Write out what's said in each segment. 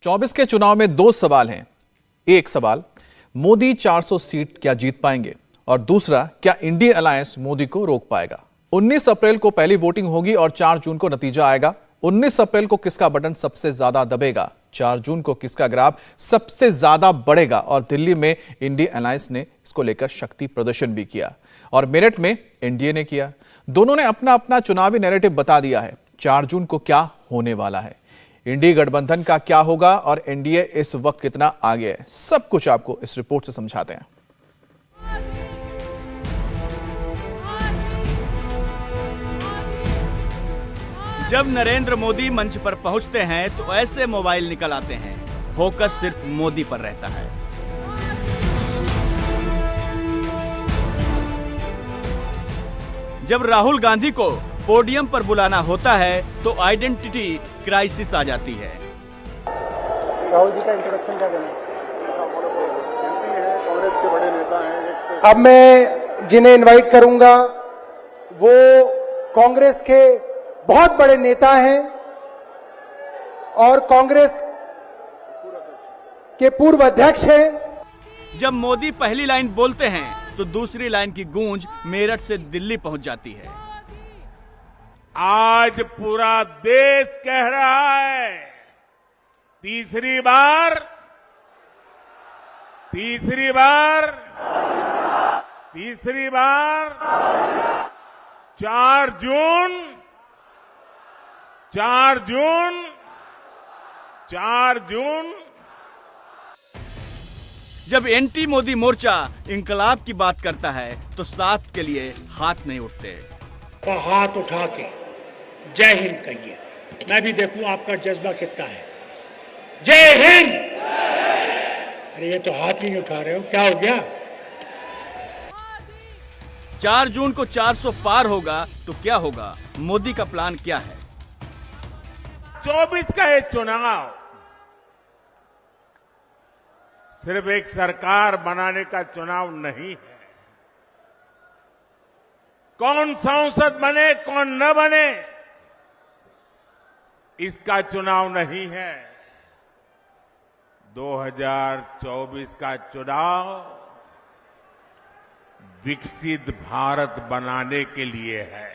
24 के चुनाव में दो सवाल हैं। एक सवाल, मोदी 400 सीट क्या जीत पाएंगे, और दूसरा, क्या इंडिया अलायंस मोदी को रोक पाएगा। 19 अप्रैल को पहली वोटिंग होगी और 4 जून को नतीजा आएगा। 19 अप्रैल को किसका बटन सबसे ज्यादा दबेगा, 4 जून को किसका ग्राफ सबसे ज्यादा बढ़ेगा। और दिल्ली में इंडिया अलायंस ने इसको लेकर शक्ति प्रदर्शन भी किया और मेरठ में एनडीए ने किया। दोनों ने अपना अपना चुनावी नैरेटिव बता दिया है। 4 जून को क्या होने वाला है, इंडी गठबंधन का क्या होगा और एनडीए इस वक्त कितना आगे है, सब कुछ आपको इस रिपोर्ट से समझाते हैं। जब नरेंद्र मोदी मंच पर पहुंचते हैं तो ऐसे मोबाइल निकल आते हैं, फोकस सिर्फ मोदी पर रहता है। जब राहुल गांधी को पोडियम पर बुलाना होता है तो आइडेंटिटी क्राइसिस आ जाती है। राहुल जी का इंट्रोडक्शन क्या करना है? कांग्रेस के बड़े नेता हैं। अब मैं जिन्हें इनवाइट करूंगा वो कांग्रेस के बहुत बड़े नेता हैं और कांग्रेस के पूर्व अध्यक्ष हैं। जब मोदी पहली लाइन बोलते हैं तो दूसरी लाइन की गूंज मेरठ से दिल्ली पहुंच जाती है। आज पूरा देश कह रहा है, तीसरी बार 4 जून। जब एंटी मोदी मोर्चा इंकलाब की बात करता है तो साथ के लिए हाथ नहीं उठते। का हाथ उठा के जय हिंद कहिए, मैं भी देखूं आपका जज्बा कितना है। जय हिंद। अरे ये तो हाथ ही नहीं उठा रहे हो, क्या हो गया? 4 जून को 400 पार होगा तो क्या होगा, मोदी का प्लान क्या है? 24 का ये चुनाव सिर्फ एक सरकार बनाने का चुनाव नहीं है। कौन सांसद बने कौन न बने इसका चुनाव नहीं है। 2024 का चुनाव विकसित भारत बनाने के लिए है।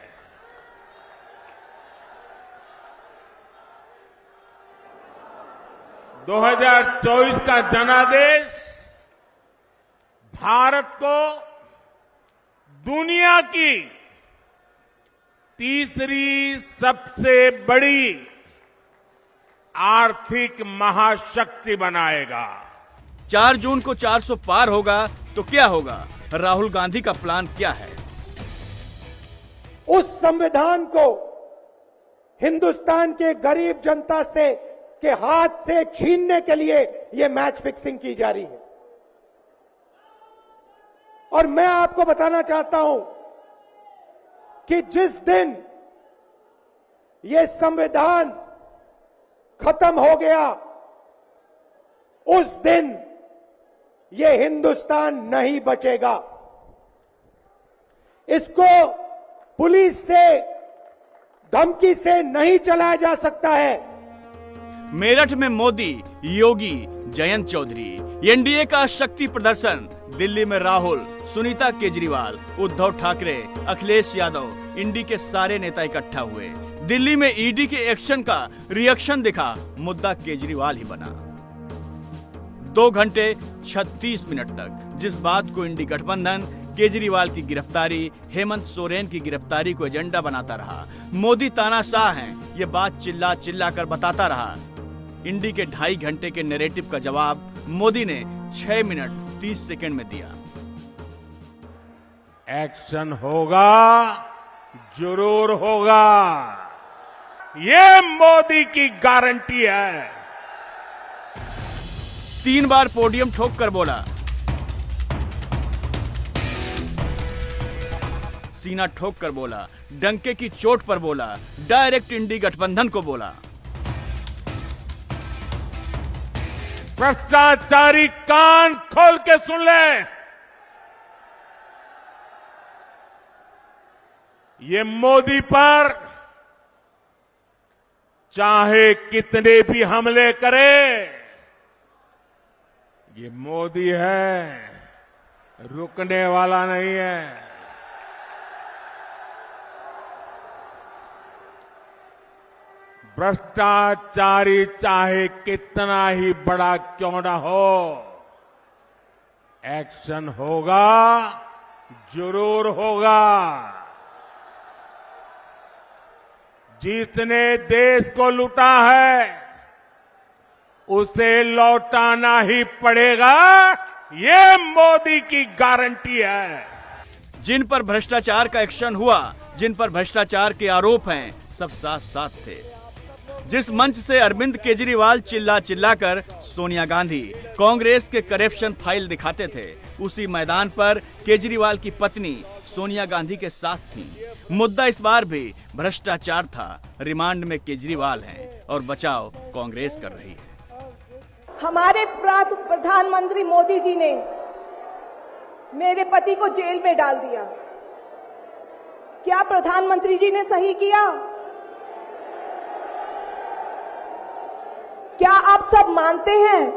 दो 2024 का जनादेश भारत को दुनिया की तीसरी सबसे बड़ी आर्थिक महाशक्ति बनाएगा। 4 जून को 400 पार होगा तो क्या होगा, राहुल गांधी का प्लान क्या है? उस संविधान को हिंदुस्तान के गरीब जनता से के हाथ से छीनने के लिए यह मैच फिक्सिंग की जा रही है। और मैं आपको बताना चाहता हूं कि जिस दिन यह संविधान खत्म हो गया उस दिन यह हिंदुस्तान नहीं बचेगा। इसको पुलिस से धमकी से नहीं चलाया जा सकता है। मेरठ में मोदी, योगी, जयंत चौधरी, एनडीए का शक्ति प्रदर्शन। दिल्ली में राहुल, सुनीता केजरीवाल, उद्धव ठाकरे, अखिलेश यादव, इंडी के सारे नेता इकट्ठा हुए। दिल्ली में ईडी के एक्शन का रिएक्शन दिखा, मुद्दा केजरीवाल ही बना। 2 घंटे 36 मिनट तक जिस बात को इंडी गठबंधन केजरीवाल की गिरफ्तारी, हेमंत सोरेन की गिरफ्तारी को एजेंडा बनाता रहा। मोदी तानाशाह हैं, ये बात चिल्ला चिल्ला कर बताता रहा। इंडी के 2.5 घंटे के नैरेटिव का जवाब मोदी ने 6 मिनट 30 सेकंड में दिया। एक्शन होगा, जरूर होगा, ये मोदी की गारंटी है। 3 बार पोडियम ठोक कर बोला, सीना ठोक कर बोला, डंके की चोट पर बोला, डायरेक्ट इंडी गठबंधन को बोला। भ्रष्टाचारी कान खोल के सुन ले, ये मोदी पर चाहे कितने भी हमले करे, ये मोदी है, रुकने वाला नहीं है। भ्रष्टाचारी चाहे कितना ही बड़ा क्यों ना हो, एक्शन होगा, जरूर होगा। जिसने देश को लूटा है उसे लौटाना ही पड़ेगा, ये मोदी की गारंटी है। जिन पर भ्रष्टाचार का एक्शन हुआ, जिन पर भ्रष्टाचार के आरोप हैं, सब साथ साथ थे। जिस मंच से अरविंद केजरीवाल चिल्ला चिल्लाकर सोनिया गांधी कांग्रेस के करप्शन फाइल दिखाते थे, उसी मैदान पर केजरीवाल की पत्नी सोनिया गांधी के साथ थीं। मुद्दा इस बार भी भ्रष्टाचार था। रिमांड में केजरीवाल हैं और बचाव कांग्रेस कर रही है। हमारे प्रधानमंत्री मोदी जी ने मेरे पति को जेल में डाल दिया। क्या प्रधानमंत्री जी ने सही किया? क्या आप सब मानते हैं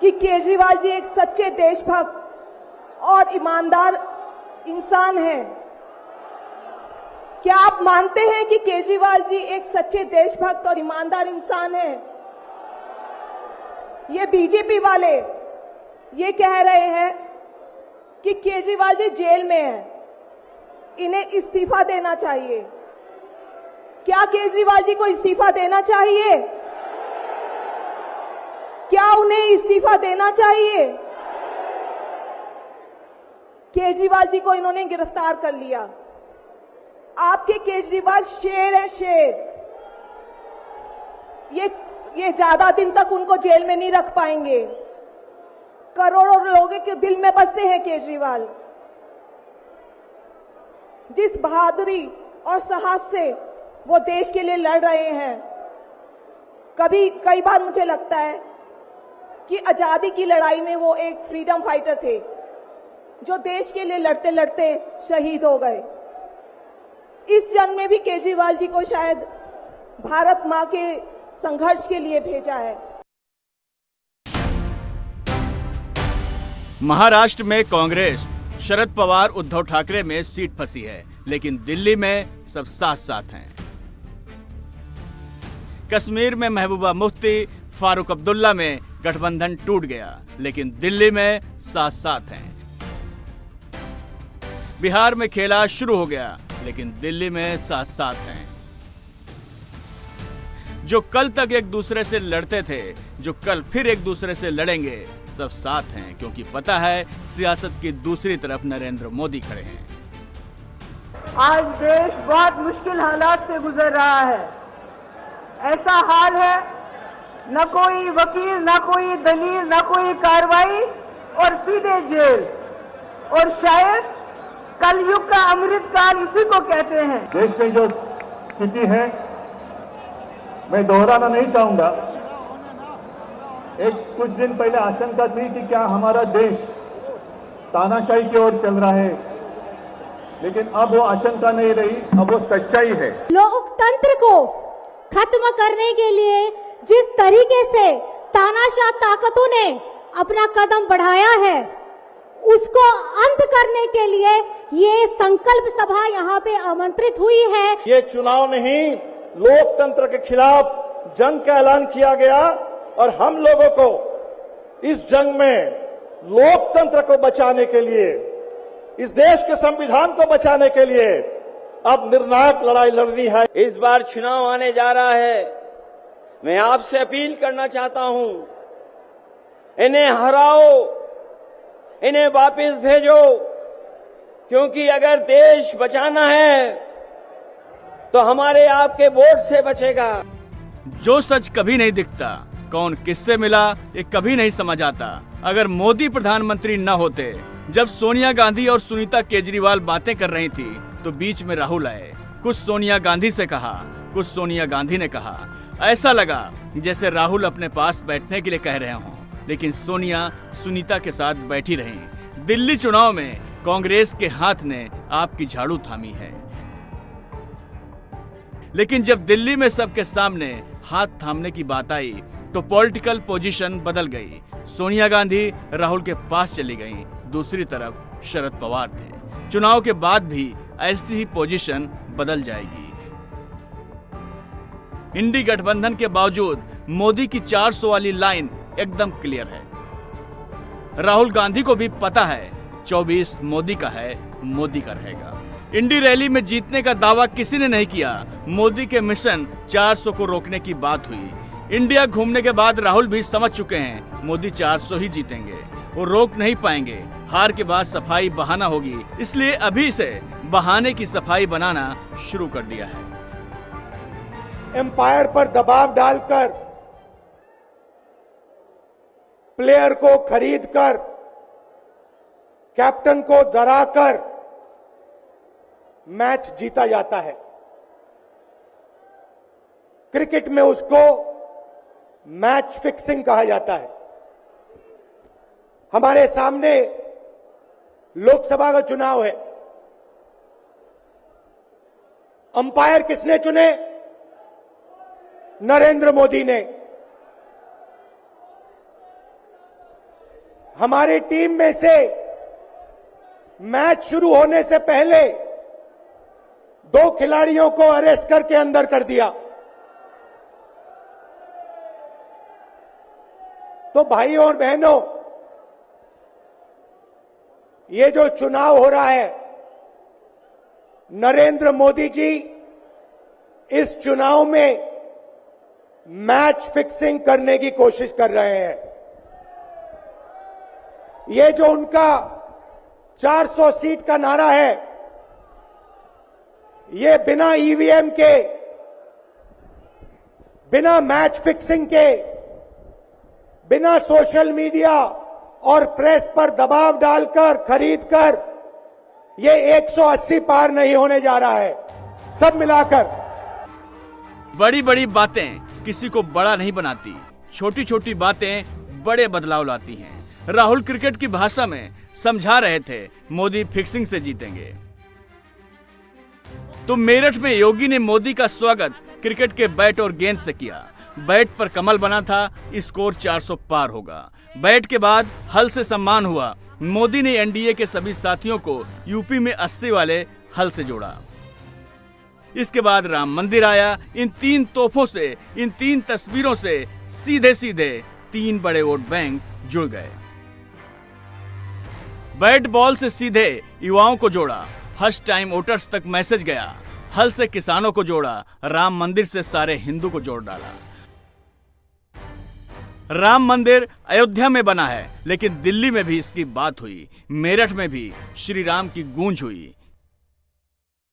कि केजरीवाल जी एक सच्चे देशभक्त और ईमानदार इंसान हैं? क्या आप मानते हैं कि केजरीवाल जी एक सच्चे देशभक्त और ईमानदार इंसान हैं? ये बीजेपी वाले ये कह रहे हैं कि केजरीवाल जी जेल में हैं, इन्हें इस्तीफा देना चाहिए। क्या केजरीवाल जी को इस्तीफा देना चाहिए? क्या उन्हें इस्तीफा देना चाहिए? केजरीवाल जी को इन्होंने गिरफ्तार कर लिया। आपके केजरीवाल शेर है, शेर। ये ज्यादा दिन तक उनको जेल में नहीं रख पाएंगे। करोड़ों लोगों के दिल में बसते हैं केजरीवाल। जिस बहादुरी और साहस से वो देश के लिए लड़ रहे हैं, कई बार मुझे लगता है कि आजादी की लड़ाई में वो एक फ्रीडम फाइटर थे, जो देश के लिए लड़ते लड़ते शहीद हो गए। इस जंग में भी केजरीवाल जी को शायद भारत मां के संघर्ष के लिए भेजा है। महाराष्ट्र में कांग्रेस शरद पवार उद्धव ठाकरे में सीट फंसी है, लेकिन दिल्ली में सब साथ साथ हैं। कश्मीर में महबूबा मुफ्ती, फारूक अब्दुल्ला में गठबंधन टूट गया, लेकिन दिल्ली में साथ साथ हैं। बिहार में खेला शुरू हो गया, लेकिन दिल्ली में साथ साथ हैं। जो कल तक एक दूसरे से लड़ते थे, जो कल फिर एक दूसरे से लड़ेंगे, सब साथ हैं, क्योंकि पता है सियासत की दूसरी तरफ नरेंद्र मोदी खड़े हैं। आज देश बहुत मुश्किल हालात से गुजर रहा है। ऐसा हाल है, न कोई वकील, न कोई दलील, न कोई कार्रवाई और सीधे जेल। और शायद कलयुग का अमृत काल इसी को कहते हैं। देश में जो स्थिति है, मैं दोहराना नहीं चाहूंगा। कुछ दिन पहले आशंका थी कि क्या हमारा देश तानाशाही की ओर चल रहा है, लेकिन अब वो आशंका नहीं रही, अब वो सच्चाई है। लोकतंत्र को खत्म करने के लिए जिस तरीके से तानाशाह ताकतों ने अपना कदम बढ़ाया है, उसको अंत करने के लिए ये संकल्प सभा यहाँ पे आमंत्रित हुई है। ये चुनाव में ही लोकतंत्र के खिलाफ जंग का ऐलान किया गया और हम लोगों को इस जंग में लोकतंत्र को बचाने के लिए, इस देश के संविधान को बचाने के लिए अब निर्णायक लड़ाई लड़नी है। इस बार चुनाव आने जा रहा है, मैं आपसे अपील करना चाहता हूं, इन्हें हराओ, इन्हें वापस भेजो, क्योंकि अगर देश बचाना है तो हमारे आपके वोट से बचेगा। जो सच कभी नहीं दिखता, कौन किससे मिला, ये कभी नहीं समझ आता। अगर मोदी प्रधानमंत्री न होते, जब सोनिया गांधी और सुनीता केजरीवाल बातें कर रही थी, तो बीच में राहुल आए। कुछ सोनिया गांधी से कहा, कुछ सोनिया गांधी ने कहा। ऐसा लगा जैसे राहुल अपने पास बैठने के लिए कह रहे हों, लेकिन सोनिया सुनीता के साथ बैठी रहीं। दिल्ली चुनाव में कांग्रेस के हाथ ने आपकी झाड़ू थामी है, लेकिन जब दिल्ली में सबके सामने हाथ थामने की बात आई तो पॉलिटिकल पोजीशन बदल गई। सोनिया गांधी राहुल के पास चली गईं, दूसरी तरफ शरद पवार थे। चुनाव के बाद भी ऐसी ही पोजीशन बदल जाएगी। इंडी गठबंधन के बावजूद मोदी की 400 वाली लाइन एकदम क्लियर है। राहुल गांधी को भी पता है 24 मोदी का है, मोदी का रहेगा। इंडी रैली में जीतने का दावा किसी ने नहीं किया। मोदी के मिशन 400 को रोकने की बात हुई। इंडिया घूमने के बाद राहुल भी समझ चुके हैं मोदी 400 ही जीतेंगे, वो रोक नहीं पाएंगे। हार के बाद सफाई बहाना होगी, इसलिए अभी से बहाने की सफाई बनाना शुरू कर दिया है। एम्पायर पर दबाव डालकर, प्लेयर को खरीदकर, कैप्टन को डराकर मैच जीता जाता है। क्रिकेट में उसको मैच फिक्सिंग कहा जाता है। हमारे सामने लोकसभा का चुनाव है। अंपायर किसने चुने? नरेंद्र मोदी ने। हमारी टीम में से मैच शुरू होने से पहले 2 खिलाड़ियों को अरेस्ट करके अंदर कर दिया। तो भाइयों और बहनों, ये जो चुनाव हो रहा है, नरेंद्र मोदी जी इस चुनाव में मैच फिक्सिंग करने की कोशिश कर रहे हैं। ये जो उनका 400 सीट का नारा है, ये बिना ईवीएम के, बिना मैच फिक्सिंग के, बिना सोशल मीडिया और प्रेस पर दबाव डालकर, खरीदकर, ये 180 पार नहीं होने जा रहा है। सब मिलाकर बड़ी बड़ी बातें किसी को बड़ा नहीं बनाती, छोटी छोटी बातें बड़े बदलाव लाती हैं। राहुल क्रिकेट की भाषा में समझा रहे थे मोदी फिक्सिंग से जीतेंगे। तो मेरठ में योगी ने मोदी का स्वागत क्रिकेट के बैट और गेंद से किया। बैट पर कमल बना था, स्कोर 400 पार होगा। बैट के बाद हल से सम्मान हुआ। मोदी ने एनडीए के सभी साथियों को यूपी में 80 वाले हल से जोड़ा। इसके बाद राम मंदिर आया। इन 3 तोहफों से, इन 3 तस्वीरों से सीधे सीधे 3 बड़े वोट बैंक जुड़ गए। बैट बॉल से सीधे युवाओं को जोड़ा, फर्स्ट टाइम वोटर्स तक मैसेज गया। हल से किसानों को जोड़ा, राम मंदिर से सारे हिंदू को जोड़ डाला। राम मंदिर अयोध्या में बना है, लेकिन दिल्ली में भी इसकी बात हुई, मेरठ में भी श्री राम की गूंज हुई।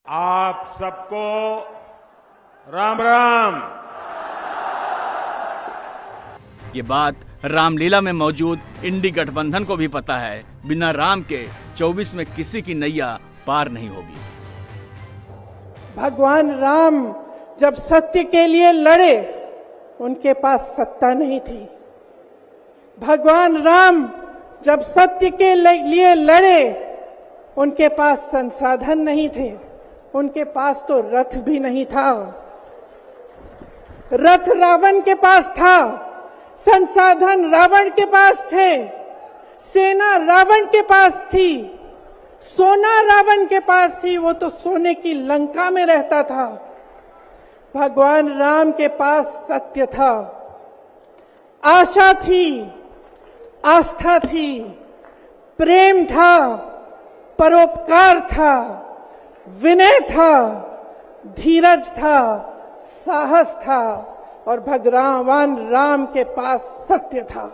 आप सबको राम राम। ये बात रामलीला में मौजूद इंडी गठबंधन को भी पता है, बिना राम के 24 में किसी की नैया पार नहीं होगी। भगवान राम जब सत्य के लिए लड़े, उनके पास सत्ता नहीं थी। भगवान राम जब सत्य के लिए लड़े, उनके पास संसाधन नहीं थे। उनके पास तो रथ भी नहीं था। रथ रावण के पास था, संसाधन रावण के पास थे, सेना रावण के पास थी, सोना रावण के पास थी। वो तो सोने की लंका में रहता था। भगवान राम के पास सत्य था, आशा थी, आस्था थी, प्रेम था, परोपकार था, विनय था, धीरज था, साहस था, और भगवान राम के पास सत्य था।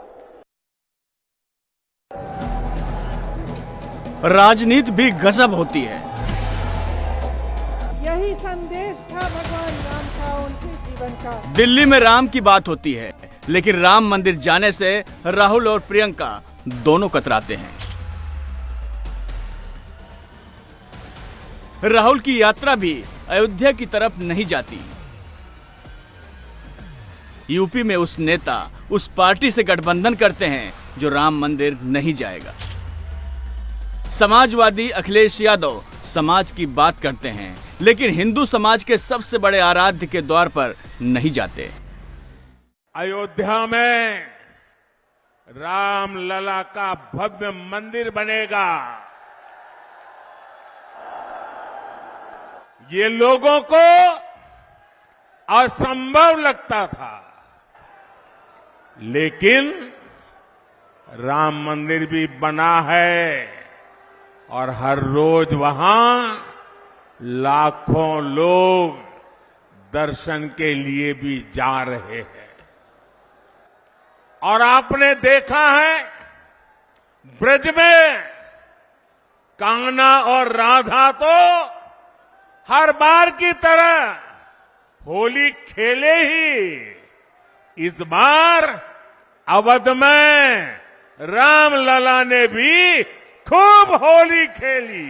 राजनीति भी गजब होती है। यही संदेश था भगवान राम का, उनके जीवन का। दिल्ली में राम की बात होती है, लेकिन राम मंदिर जाने से राहुल और प्रियंका दोनों कतराते हैं। राहुल की यात्रा भी अयोध्या की तरफ नहीं जाती। यूपी में उस नेता, उस पार्टी से गठबंधन करते हैं जो राम मंदिर नहीं जाएगा। समाजवादी अखिलेश यादव समाज की बात करते हैं, लेकिन हिंदू समाज के सबसे बड़े आराध्य के द्वार पर नहीं जाते। अयोध्या में रामलला का भव्य मंदिर बनेगा। ये लोगों को असंभव लगता था, लेकिन राम मंदिर भी बना है और हर रोज वहां लाखों लोग दर्शन के लिए भी जा रहे हैं। और आपने देखा है ब्रज में कान्हा और राधा तो हर बार की तरह होली खेले ही। इस बार अवध में रामलला ने भी खूब होली खेली।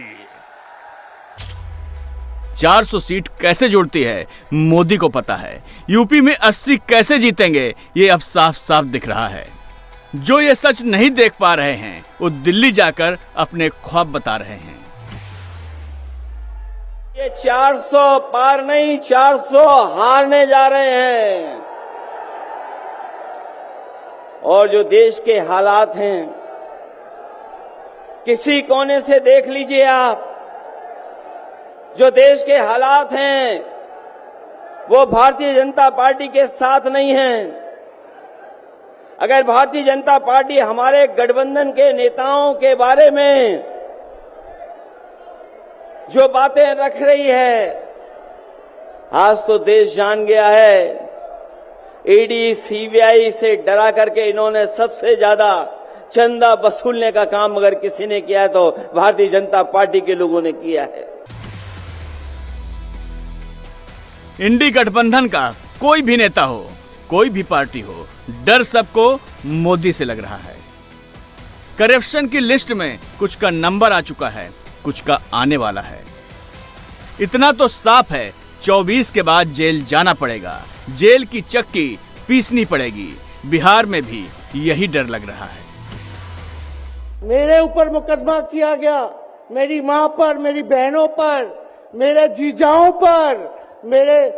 400 सीट कैसे जुड़ती है मोदी को पता है। यूपी में 80 कैसे जीतेंगे ये अब साफ साफ दिख रहा है। जो ये सच नहीं देख पा रहे हैं वो दिल्ली जाकर अपने ख्वाब बता रहे हैं। ये 400 पार नहीं, 400 हारने जा रहे हैं। और जो देश के हालात हैं, किसी कोने से देख लीजिए आप, जो देश के हालात हैं वो भारतीय जनता पार्टी के साथ नहीं हैं। अगर भारतीय जनता पार्टी हमारे गठबंधन के नेताओं के बारे में जो बातें रख रही है, आज तो देश जान गया है। ईडी सीबीआई से डरा करके इन्होंने सबसे ज्यादा चंदा वसूलने का काम अगर किसी ने किया तो भारतीय जनता पार्टी के लोगों ने किया है। इंडी गठबंधन का कोई भी नेता हो, कोई भी पार्टी हो, डर सबको मोदी से लग रहा है। करप्शन की लिस्ट में कुछ का नंबर आ चुका है, कुछ का आने वाला है। इतना तो साफ है 24 के बाद जेल जाना पड़ेगा, जेल की चक्की पीसनी पड़ेगी। बिहार में भी यही डर लग रहा है। मेरे ऊपर मुकदमा किया गया, मेरी मां पर, मेरी बहनों पर, मेरे जीजाओं पर, मेरे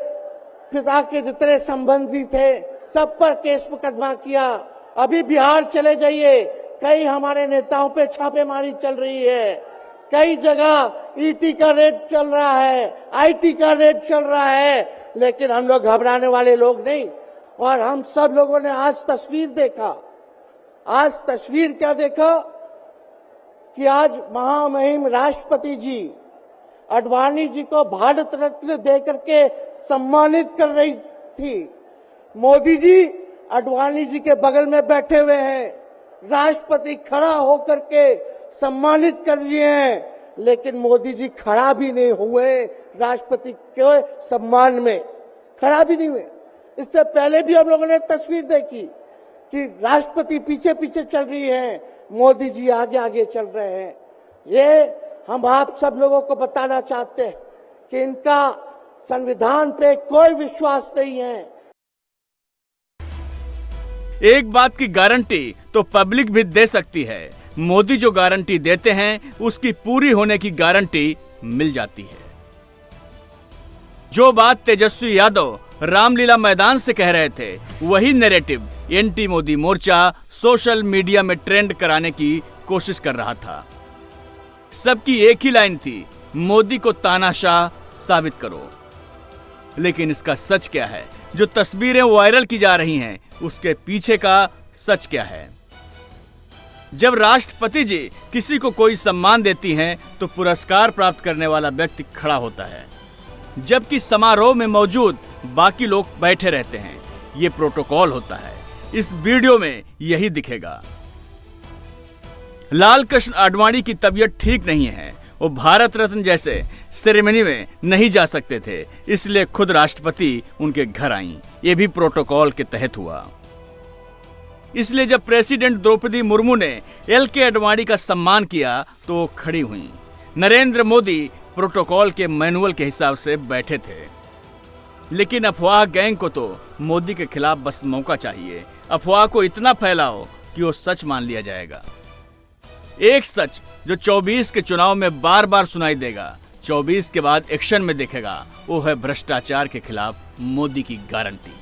पिता के जितने संबंधी थे सब पर केस मुकदमा किया। अभी बिहार चले जाइए, कई हमारे नेताओं पे छापेमारी चल रही है, कई जगह ईटी का रेड चल रहा है, आईटी का रेड चल रहा है, लेकिन हम लोग घबराने वाले लोग नहीं। और हम सब लोगों ने आज तस्वीर देखा। आज तस्वीर क्या देखा कि आज महामहिम राष्ट्रपति जी आडवाणी जी को भारत रत्न देकर के सम्मानित कर रही थी। मोदी जी आडवाणी जी के बगल में बैठे हुए हैं, राष्ट्रपति खड़ा होकर के सम्मानित कर रहे हैं, लेकिन मोदी जी खड़ा भी नहीं हुए राष्ट्रपति के सम्मान में, खड़ा भी नहीं हुए। इससे पहले भी हम लोगों ने तस्वीर देखी कि राष्ट्रपति पीछे पीछे चल रही है, मोदी जी आगे आगे चल रहे हैं। ये हम आप सब लोगों को बताना चाहते हैं कि इनका संविधान पे कोई विश्वास नहीं है। एक बात की गारंटी तो पब्लिक भी दे सकती है, मोदी जो गारंटी देते हैं उसकी पूरी होने की गारंटी मिल जाती है। जो बात तेजस्वी यादव रामलीला मैदान से कह रहे थे, वही नैरेटिव एंटी मोदी मोर्चा सोशल मीडिया में ट्रेंड कराने की कोशिश कर रहा था। सबकी एक ही लाइन थी, मोदी को तानाशाह साबित करो। लेकिन इसका सच क्या है? जो तस्वीरें वायरल की जा रही हैं उसके पीछे का सच क्या है? जब राष्ट्रपति जी किसी को कोई सम्मान देती हैं तो पुरस्कार प्राप्त करने वाला व्यक्ति खड़ा होता है, जबकि समारोह में मौजूद बाकी लोग बैठे रहते हैं। ये प्रोटोकॉल होता है। इस वीडियो में यही दिखेगा। लाल कृष्ण आडवाणी की तबीयत ठीक नहीं है, वो भारत रत्न जैसे सेरेमनी में नहीं जा सकते थे, इसलिए खुद राष्ट्रपति उनके घर आईं। ये भी प्रोटोकॉल के तहत हुआ। इसलिए जब प्रेसिडेंट द्रौपदी मुर्मू ने एल.के. आडवाणी का सम्मान किया तो वो खड़ी हुई। नरेंद्र मोदी प्रोटोकॉल के मैनुअल के हिसाब से बैठे थे। लेकिन अफवाह गैंग को तो मोदी के खिलाफ बस मौका चाहिए। अफवाह को इतना फैलाओ कि वो सच मान लिया जाएगा। एक सच जो 24 के चुनाव में बार बार सुनाई देगा, 24 के बाद एक्शन में दिखेगा, वो है भ्रष्टाचार के खिलाफ मोदी की गारंटी।